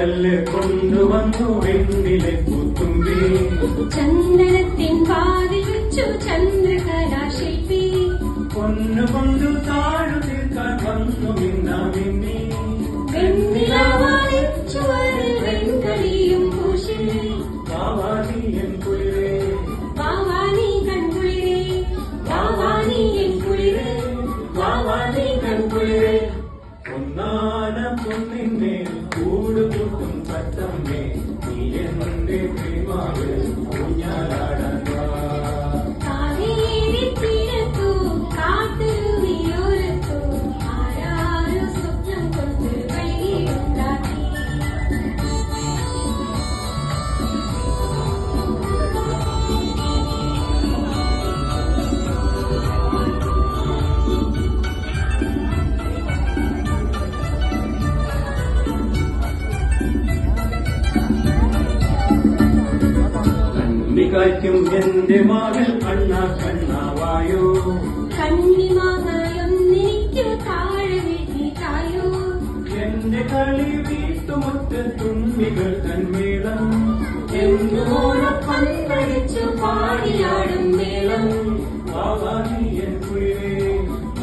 കല്ല് കൊണ്ടുവന്നു വെണ്ണിലെ പൂത്തുമ്പി ചന്ദനത്തിൻ പാതിൽ വെച്ചു ചന്ദ്രകലാശില്പി പൊന്നുകൊണ്ടു താഴു തീർക്കാൻ വന്നു മിന്നാമിന്നി വെണ്ണിലാവാലിച്ചുവരിൽ വെൺകളിയും പൂശി വാവാനിയൻ കുളിരേ വാവാനി കൺകുളിരേ വാവാനിയൻ കുളിരേ വാവാനി കൺകുളിരേ ഒന്നാന പൊന്നിന്നെ കൂടുകൂട്ടും പത്തമ്മേ നീ എന്റെ പ്രിമാവ് ഊഞ്ഞാലാടാൻ വാ കാവേരി തീരത്തു കാട്ടുരുവിയോരത്തു ആരാരോ സ്വപ്നം കൊണ്ട് വഴിയുണ്ടാക്കി കായ്ക്കും എന്റെ മകൾ കണ്ണാ കണ്ണാവായോ കണ്ണിമാങ്ങയൊന്നിരിക്കു താഴെ വീട്ടിട്ടായോ എന്റെ കളി വീട്ടുമുറ്റ് തുമ്പികൾ തന്മേളം എന്നോളം പന്തടിച്ചു പാടിയാടും മേളം വാവാനിയൻ കുളിരേ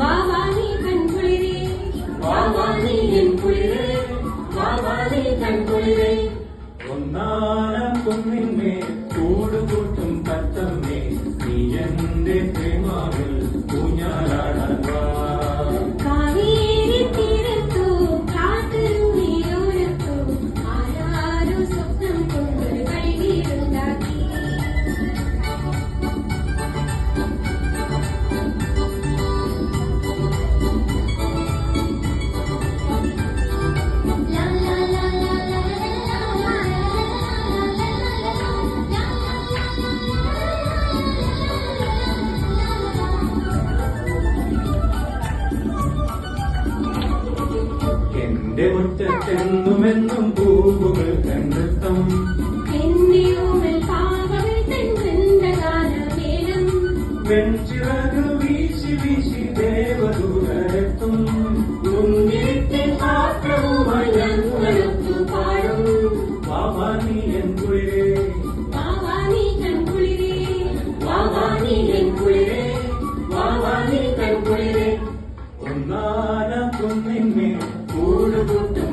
വാവാനി കൺകുളിരേ വാവാനി എൻ കുളിരേ വാവാനി കൺകുളിരേ ഒന്നാന പൊന്നിന്നെ കൂടുകൂട്ടും പത്തമ്മേ നീ എന്റെ പ്രേമാവിൽ ഊഞ്ഞാലാടാൻ വാ കാവേരി തീരത്തു കാട്ടുരുവിയോരത്തു ആരാരോ സ്വപ്നം കൊണ്ട് വഴിയുണ്ടാക്കി എന്റെ മുറ്റത്തെന്നുമെന്നും പൂവുകൾ കണ്ടെത്തും എന്നിയോമൽ പാവകൾ തൻ വൃന്ദഗാനമേളം വെൺചിറക് വീശി വീശി ദേവദൂതരെത്തും മുന്നിരിത്തിൻ പാത്രവുമായി ഞങ്ങളൊത്തു പാടും വാവാനിയൻ കുളിരേ വാവാനി കൺകുളിരേ വാവാനി എൻ കുളിരേ വാവാനി കൺകുളിരേ ഒന്നാന പൊന്നിന്നെ കൂടുകൂട്ടും